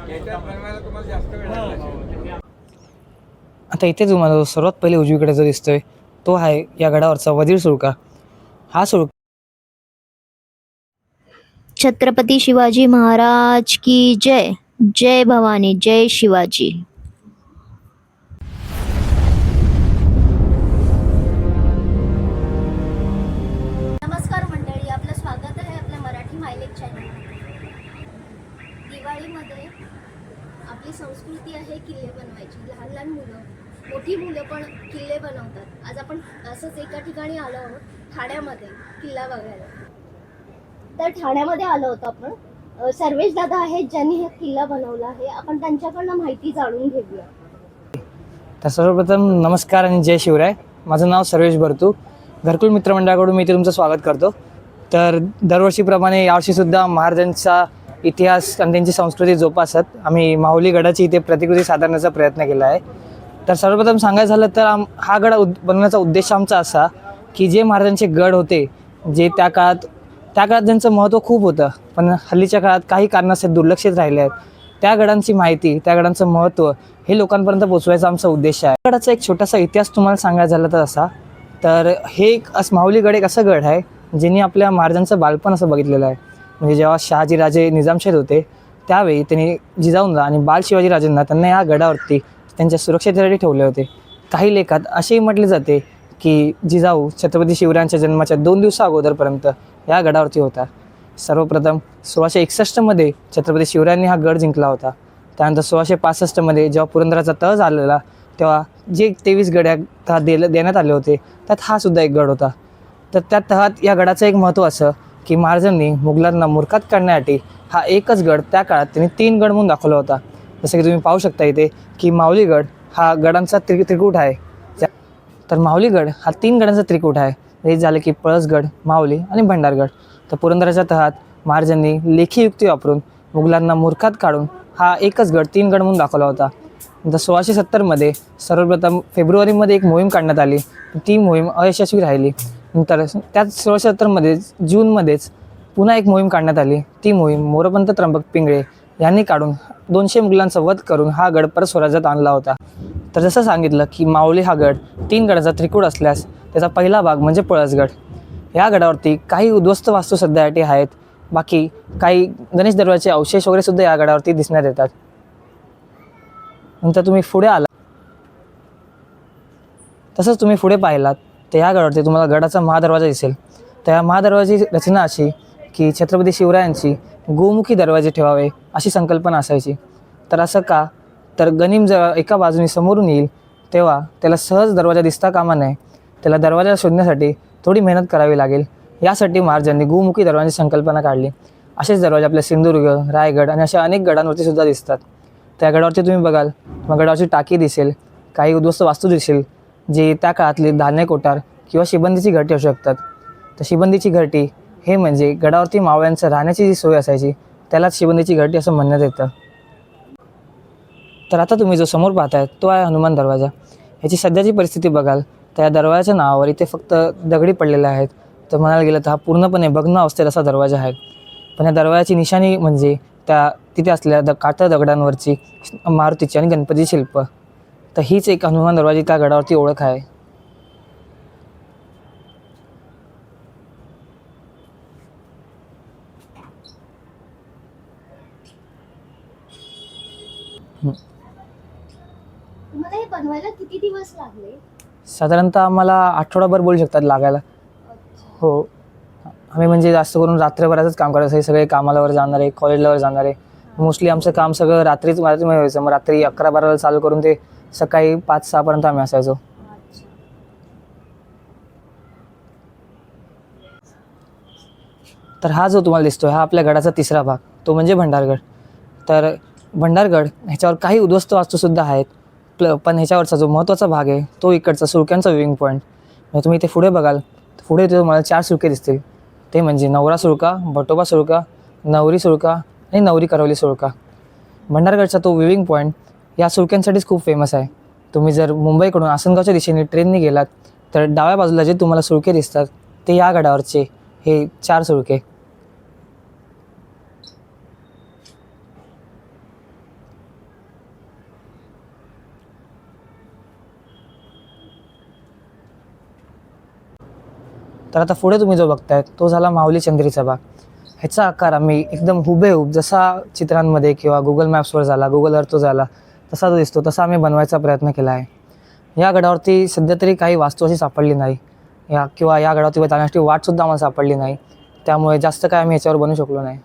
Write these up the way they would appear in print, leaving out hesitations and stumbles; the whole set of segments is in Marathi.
आता इथे तुम्हाला सर्वात पहिले उजवीकडे जो दिसतोय तो आहे या गडावरचा वजीर सुळका. हा सुळका छत्रपती शिवाजी महाराज की जय. जय भवानी, जय शिवाजी. नमस्कार मंडळी, आपलं स्वागत आहे आपल्या मराठी मायलेक चॅनल. दिवाळीमध्ये आपली संस्कृती आहे किल्ले बनवायची. लहान लहान मुलं, मोठी मुलं पण किल्ले बनवतात. आज आपण असंच एका ठिकाणी आलो आहोत, ठाण्यामध्ये किल्ला बघायला. तर ठाण्यामध्ये आलो होतो आपण. सर्वेश दादा आहेत ज्यांनी हा किल्ला बनवला आहे. आपण त्यांच्याकडनं माहिती जाणून घेऊया. तर सर्वप्रथम नमस्कार आणि जय शिवराय. माझं नाव सर्वेश भरतू. घरकुल मित्रमंडळाकडून मी इथे तुमचं स्वागत करतो. तर दरवर्षीप्रमाणे यावर्षीसुद्धा महाराजांचा इतिहास आणि त्यांची संस्कृती जोपासत आम्ही माहुली गडाची इथे प्रतिकृती सादरण्याचा प्रयत्न केला आहे. तर सर्वप्रथम सांगायचं झालं तर हा गड बनवण्याचा उद्देश आमचा असा की जे महाराजांचे गड होते, जे त्या काळात ज्यांचं महत्त्व खूप होतं, पण हल्लीच्या काळात काही कारणास्तव दुर्लक्षित राहिले आहेत, त्या गडांची माहिती, त्या गडांचं महत्त्व हे लोकांपर्यंत पोचवायचा आमचा उद्देश आहे. गडाचा एक छोटासा इतिहास तुम्हाला सांगायचा झाला तर असा, तर हे एक माहुली गड एक असं गड आहे ज्यांनी आपल्या महाराजांचं बालपण असं बघितलेलं आहे. म्हणजे जेव्हा शहाजीराजे निजामशाहीत होते त्यावेळी त्यांनी जिजाऊंना आणि बाल शिवाजीराजेंना त्यांना या गडावरती त्यांच्या सुरक्षेसाठी ठेवले होते. काही लेखात असेही म्हटले जाते की जिजाऊ छत्रपती शिवरायांच्या जन्माच्या 2 दिवसा अगोदरपर्यंत या गडावरती होता. सर्वप्रथम 1661मध्ये छत्रपती शिवरायांनी हा गड जिंकला होता. त्यानंतर 1665मध्ये जेव्हा पुरंदराचा तह झालेला तेव्हा जे 23 गड देण्यात आले होते त्यात हा सुद्धा एक गड होता. तर त्या तहात या गडाचं एक महत्त्व असं की महाराजांनी मुघलांना मूर्खात काढण्यासाठी हा एकच गड त्या काळात त्यांनी 3 गड म्हणून दाखवला होता. जसं की तुम्ही पाहू शकता इथे की माहुली गड हा गडांचा त्रिकूट आहे. तर माहुली गड हा 3 गडांचा त्रिकूट आहे. हे झाले की पळसगड, माहुली आणि भंडारगड. तर पुरंदराच्या तहात महाराजांनी लेखी युक्ती वापरून मुघलांना मूर्खात काढून हा एकच गड 3 गड म्हणून दाखवला होता. नंतर 1670मध्ये सर्वप्रथम फेब्रुवारीमध्ये एक मोहीम काढण्यात आली. ती मोहीम अयशस्वी राहिली. नंतर त्याच 1670मध्ये जूनमध्येच पुन्हा एक मोहीम काढण्यात आली. ती मोहीम मोरपंत त्र्यंबक पिंगळे यांनी काढून 200 मुघलांचा वध करून हा गड परत स्वराज्यात आणला होता. तर जसं सांगितलं की माहुली हा गड 3 गडाचा त्रिकूट असल्यास त्याचा पहिला भाग म्हणजे पळसगड. या गडावरती काही उद्ध्वस्त वास्तू सध्यासाठी आहेत. बाकी काही गणेश दरवाजाचे अवशेष वगैरे सुद्धा या गडावरती दिसण्यात येतात. नंतर तुम्ही पुढे आला तसंच तुम्ही पुढे पाहिलात तर या गडावरती तुम्हाला गडाचा महादरवाजा दिसेल. तर या महादरवाजाची रचना अशी की छत्रपती शिवरायांची गोमुखी दरवाजे ठेवावे अशी संकल्पना असायची. तर असं का, तर गनिम जेव्हा एका बाजूने समोरून येईल तेव्हा त्याला सहज दरवाजा दिसता कामा नये, त्याला दरवाजा शोधण्यासाठी थोडी मेहनत करावी लागेल. यासाठी महाराजांनी गोमुखी दरवाजाची संकल्पना काढली. असेच दरवाजे आपल्या सिंधुदुर्ग, रायगड आणि अशा अनेक गडांवरती सुद्धा दिसतात. त्या गडावरती तुम्ही बघाल मग गडावरची टाकी दिसेल, काही उद्ध्वस्त वास्तू दिसेल जे त्या काळातली धान्य कोठार किंवा शिबंदीची घरटी असू शकतात. तर शिबंदीची घरटी हे म्हणजे गडावरती मावळ्यांचं राहण्याची जी सोय असायची त्यालाच शिबंदीची घरटी असं म्हणण्यात येतं. तर आता तुम्ही जो समोर पाहताय तो आहे हनुमान दरवाजा. ह्याची सध्याची परिस्थिती बघाल तर या दरवाजाच्या नावावर इथे फक्त दगडी पडलेल्या आहेत. तर म्हणायला गेलं तर हा पूर्णपणे भग्न अवस्थेत असा दरवाजा आहे. पण या दरवाजाची निशाणी म्हणजे त्या तिथे असलेल्या काट्या दगडांवरची मारुतीची आणि गणपतीची शिल्प. तर हीच एक हनुमान दरवाजाची त्या गडावरती ओळख आहे. तुम्हाला हे बनवायला किती दिवस लागले? साधारणतः आम्हाला आठवडाभर बोलू शकतात लागायला. हो, आम्ही म्हणजे जास्त करून रात्रभरातच काम करायचं. हे सगळे कामालावर जाणारे, कॉलेजलावर जाणारे, मोस्टली आमचं काम सगळं रात्रीच व्हायचं. मग रात्री 11-12ला चालू करून ते सकाळी 5-6 पर्यंत आम्ही असायचो. तर हा जो तुम्हाला दिसतोय हा आपल्या गडाचा 3रा भाग, तो म्हणजे भंडारगड. तर भंडारगड ह्याच्यावर काही उद्ध्वस्त वास्तूसुद्धा आहेत. पण ह्याच्यावरचा जो महत्त्वाचा भाग आहे तो इकडचा सुळक्यांचा व्ह्यूइंग पॉईंट. तुम्ही इथे पुढे बघाल पुढे तुम्हाला 4 सुळके दिसतील. ते म्हणजे नवरा सुळका, बटोबा सुळका, नवरी सुळका आणि नवरी करवली सुळका. भंडारगडचा तो व्ह्यूइंग पॉईंट या सुळक्यांसाठीच खूप फेमस आहे. तुम्ही जर मुंबईकडून आसनगावच्या दिशेने ट्रेनने गेलात तर डाव्या बाजूला जे तुम्हाला सुळके दिसतात ते या गडावरचे हे 4 सुळके. तर आता पुढे तुम्ही जो बघताय तो झाला माऊली चंद्रीचा बाग. ह्याचा आकार आम्ही एकदम हुबेहूब जसा चित्रांमध्ये किंवा गुगल मॅप्सवर झाला, गुगल अर्थवर झाला तसा जो दिसतो तसा आम्ही बनवायचा प्रयत्न केला आहे. या गडावरती सध्या तरी काही वास्तू अशी सापडली नाही किंवा या गडावरती जाण्यासाठी वाटसुद्धा आम्हाला सापडली नाही, त्यामुळे जास्त काय आम्ही ह्याच्यावर बनवू शकलो नाही.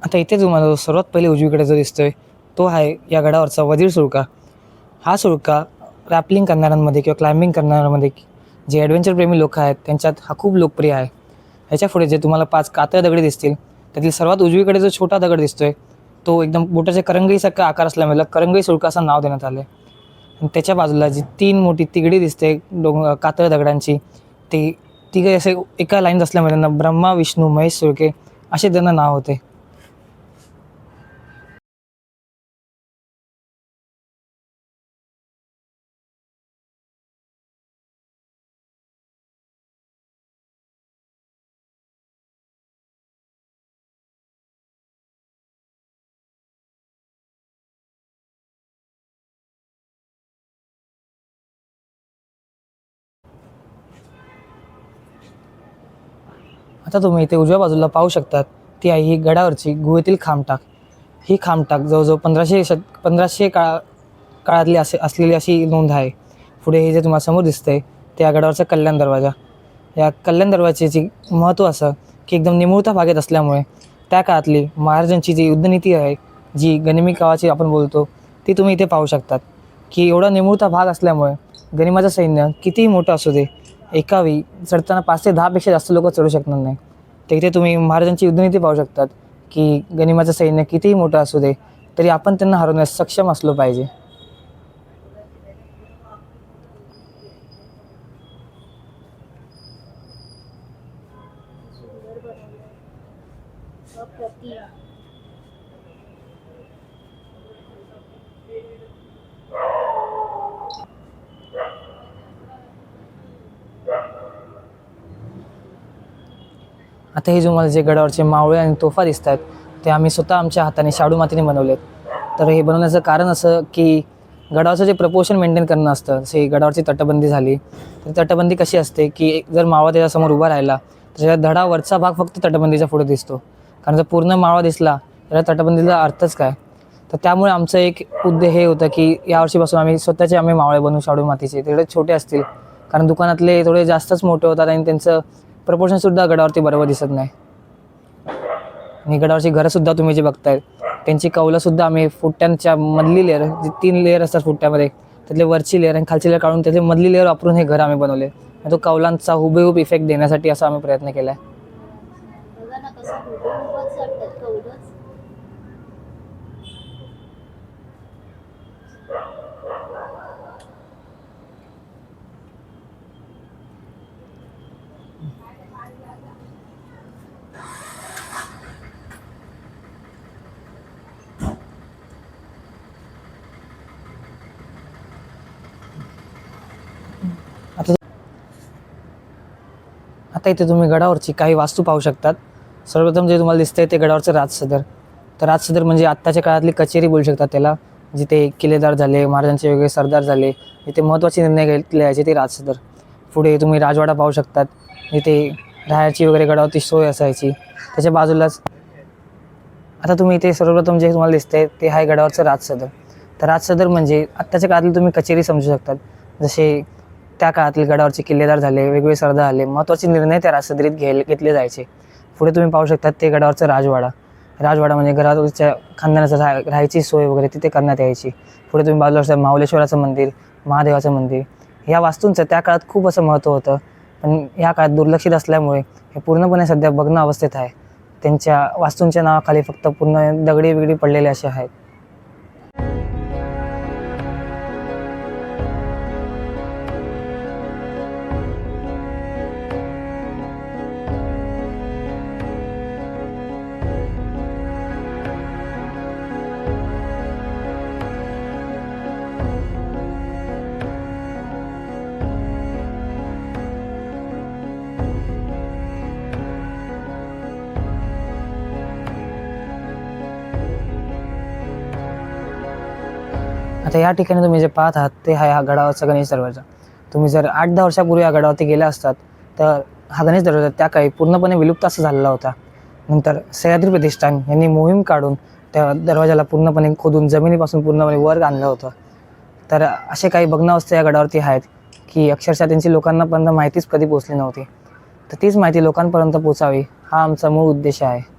आता इथे तुम्हाला सर्वात पहिले उजवीकडे जो दिसतोय तो आहे या गडावरचा वजीर सुळका. हा सुळका रॅपलिंग करणाऱ्यांमध्ये किंवा क्लाइम्बिंग करणाऱ्यांमध्ये जे ॲडव्हेंचर प्रेमी लोक आहेत त्यांच्यात हा खूप लोकप्रिय आहे. ह्याच्या पुढे जे तुम्हाला 5 कातळ दगडी दिसतील त्यातील सर्वात उजवीकडे जो छोटा दगड दिसतोय तो एकदम बोटाच्या करंगईसारखा आकार असल्यामुळे करंगई सुळका असं नाव देण्यात आलं आहे. आणि त्याच्या बाजूला जी 3 मोठी तिगडी दिसते कातळ दगडांची, ते तिघे असे एका लाईन असल्यामुळे त्यांना ब्रह्मा विष्णू महेश सुळके असे त्यांना नाव होते. आता तुम्ही इथे उजव्या बाजूला पाहू शकतात ती आहे ही गडावरची गुहेतील खामटाक. ही खामटाक जवळजवळ 1500 काळातली असलेली अशी नोंद आहे. पुढे हे जे तुम्हाला समोर दिसतंय ते या गडावरचा कल्याण दरवाजा. या कल्याण दरवाजाची महत्त्व असं की एकदम निमुळता भागेत असल्यामुळे त्या काळातली महाराजांची जी युद्धनीती आहे, जी गनिमी कावाची आपण बोलतो, ती तुम्ही इथे पाहू शकतात की एवढा निमुळता भाग असल्यामुळे गनिमाचं सैन्य कितीही मोठं असू दे एका वेळी चढताना 5 ते 10 पेक्षा जास्त लोक चढू शकणार नाही. तर इथे तुम्ही महाराजांची युद्धनीती पाहू शकतात की गनिमाचं सैन्य कितीही मोठं असू दे तरी आपण त्यांना हरवण्यास सक्षम असलो पाहिजे. आता हे तुम्हाला जे गडावरचे मावळे आणि तोफा दिसत आहेत ते आम्ही स्वतः आमच्या हाताने शाडू मातीने बनवलेत. तर हे बनवण्याचं कारण असं की गडावरचं जे प्रपोर्शन मेंटेन करणं असतं, जसे गडावरची तटबंदी झाली तर तटबंदी कशी असते की जर मावळा त्याच्यासमोर उभा राहिला तर त्याच्या धडावरचा भाग फक्त तटबंदीच्या पुढे दिसतो, कारण जर पूर्ण मावळा दिसला तर तटबंदीचा अर्थच काय. तर त्यामुळे आमचं एक उद्देश हे होतं की यावर्षीपासून आम्ही मावळे बनवू शाडू मातीचे. तेवढे छोटे असतील कारण दुकानातले थोडे जास्तच मोठे होतात आणि त्यांचं प्रपोर्शनसुद्धा गडावरती बरोबर दिसत नाही. आणि गडावरची घरंसुद्धा तुम्ही जे बघताय त्यांची कौलंसुद्धा आम्ही फुट्ट्यांच्या मधली लेअर, जे 3 लेअर असतात फुट्ट्यामध्ये त्यातले वरची लेअर आणि खालची लेअर काढून त्याचे मधली लेअर वापरून हे घर आम्ही बनवले. आणि तो कौलांचा हुबेहूब इफेक्ट देण्यासाठी असा आम्ही प्रयत्न केला आहे. आता इथे तुम्ही गडावरची काही वास्तू पाहू शकतात. सर्वप्रथम जे तुम्हाला दिसतंय ते गडावरचं राजसदर. तर राजसदर म्हणजे आत्ताच्या काळातली कचेरी बोलू शकतात त्याला, जिथे किल्लेदार झाले, महाराजांचे वेगळे सरदार झाले, जिथे महत्त्वाचे निर्णय घेतले जायचे ते राजसदर. पुढे तुम्ही राजवाडा पाहू शकतात, जिथे राहायची वगैरे गडावरती सोय असायची. त्याच्या बाजूलाच आता तुम्ही इथे सर्वप्रथम जे तुम्हाला दिसतंय ते आहे गडावरचं राजसदर. तर राजसदर म्हणजे आत्ताच्या काळातली तुम्ही कचेरी समजू शकतात. जसे त्या काळातील गडावरचे किल्लेदार झाले, वेगवेगळे सरदार आले, महत्त्वाचे निर्णय त्या राजसदरीत घेतले जायचे. पुढे तुम्ही पाहू शकतात ते गडावरचं राजवाडा. राजवाडा म्हणजे घरावरच्या खानदानाचं राहायची सोय वगैरे तिथे करण्यात यायची. पुढे तुम्ही बाजूला असं माऊलेश्वराचं मंदिर, महादेवाचं मंदिर. ह्या वास्तूंचं त्या काळात खूप असं महत्त्व होतं, पण या काळात दुर्लक्षित असल्यामुळे हे पूर्णपणे सध्या भग्न अवस्थेत आहे. त्यांच्या वास्तूंच्या नावाखाली फक्त पूर्ण दगडी बिगडी पडलेले असे आहेत. आता या ठिकाणी तुम्ही जे पाहत आहात ते आहे हा गडावरचा गणेश दरवाजा. तुम्ही जर 8-10 वर्षापूर्वी या गडावरती गेला असतात तर हा गणेश दरवाजा त्या काळी पूर्णपणे विलुप्त असा झालेला होता. नंतर सह्याद्री प्रतिष्ठान यांनी मोहीम काढून त्या दरवाजाला पूर्णपणे खोदून जमिनीपासून पूर्णपणे वर आणलं होतं. तर असे काही भग्नावस्था या गडावरती आहेत की अक्षरशः त्यांची लोकांनापर्यंत माहितीच कधी पोचली नव्हती. तर तीच माहिती लोकांपर्यंत पोचावी हा आमचा मूळ उद्देश आहे.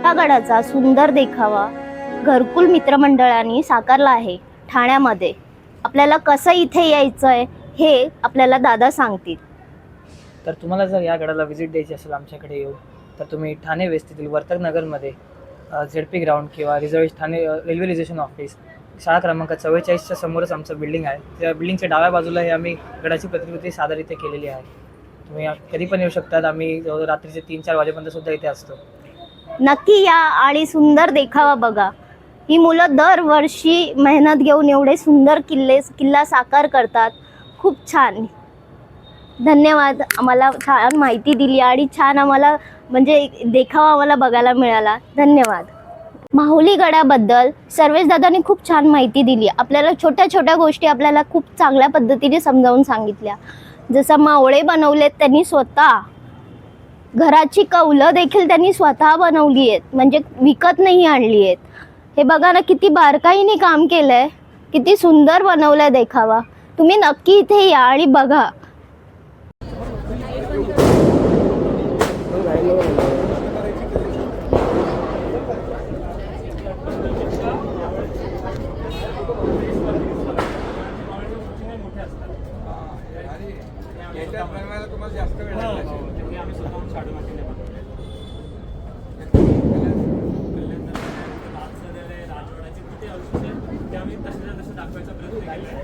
या गडाचा सुंदर देखावा घरकुल मित्रमंडळाने साकारला आहे ठाण्यामध्ये. आपल्याला कसं इथे यायचं आहे हे आपल्याला दादा सांगतील. तर तुम्हाला जर या गडाला व्हिजिट द्यायची असेल आमच्याकडे येऊन तर तुम्ही ठाणे वेस्ट येथील वर्तक नगरमध्ये ZP ग्राउंड किंवा ठाणे रेल्वे रिझर्वेशन ऑफिस शाळा क्रमांक 44च्या समोरच आमचं बिल्डिंग आहे. त्या बिल्डिंगच्या डाव्या बाजूला हे आम्ही गडाची प्रतिकृती सादर इथे केलेली आहे. तुम्ही कधी पण येऊ शकतात. आम्ही जवळ रात्रीचे 3-4 वाजेपर्यंत सुद्धा इथे असतो. नक्की या आणि सुंदर देखावा बघा. ही मुलं दरवर्षी मेहनत घेऊन एवढे सुंदर किल्ला साकार करतात. खूप छान. धन्यवाद. आम्हाला छान माहिती दिली आणि छान आम्हाला म्हणजे देखावा आम्हाला बघायला मिळाला. धन्यवाद. माहुली गडाबद्दल सर्वेश दादांनी खूप छान माहिती दिली. आपल्याला छोट्या छोट्या गोष्टी आपल्याला खूप चांगल्या पद्धतीने समजावून सांगितल्या. जसं मावळे बनवलेत त्यांनी स्वतः. घराची कौलं देखील त्यांनी स्वतः बनवली आहेत, म्हणजे विकत नाही आणली आहेत. हे बघा ना किती बारकाईने काम केलंय, किती सुंदर बनवलंय देखावा. तुम्ही नक्की इथे या आणि बघा. तुम्हाला जास्त वेळ आम्ही स्वतःहून शाडू मातीने राजवाड्याचे किती अवशेष आहेत ते आम्ही तसं दाखवायचा प्रयत्न केला.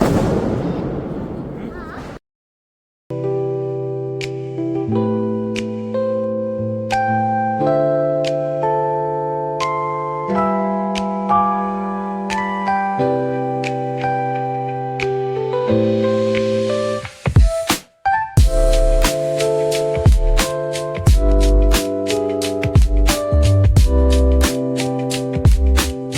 Thank you.